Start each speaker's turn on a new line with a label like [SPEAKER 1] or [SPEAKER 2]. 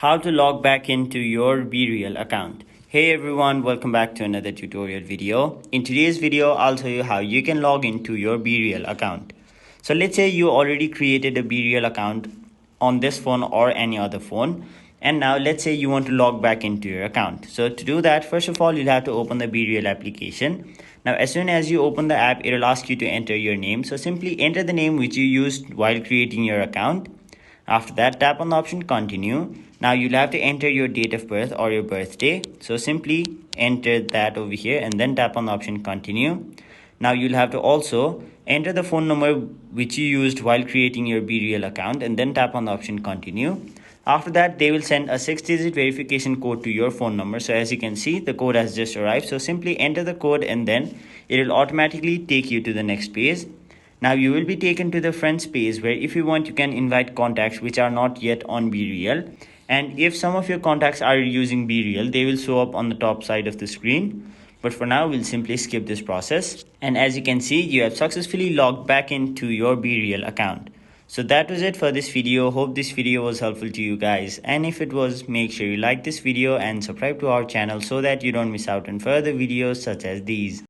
[SPEAKER 1] How to log back into your BeReal account. Hey everyone, welcome back to another tutorial video. In today's video, I'll tell you how you can log into your BeReal account. So let's say you already created a BeReal account on this phone or any other phone. And now let's say you want to log back into your account. So to do that, first of all, you'll have to open the BeReal application. Now, as soon as you open the app, it'll ask you to enter your name. So simply enter the name which you used while creating your account. After that, tap on the option continue. Now you'll have to enter your date of birth or your birthday. So simply enter that over here and then tap on the option continue. Now you'll have to also enter the phone number which you used while creating your BeReal account and then tap on the option continue. After that, they will send a 6-digit verification code to your phone number. So as you can see, the code has just arrived. So simply enter the code and then it will automatically take you to the next page. Now you will be taken to the friends page where if you want you can invite contacts which are not yet on BeReal, and if some of your contacts are using BeReal, they will show up on the top side of the screen. But for now, we'll simply skip this process. And as you can see, you have successfully logged back into your BeReal account. So that was it for this video. Hope this video was helpful to you guys. And if it was, make sure you like this video and subscribe to our channel so that you don't miss out on further videos such as these.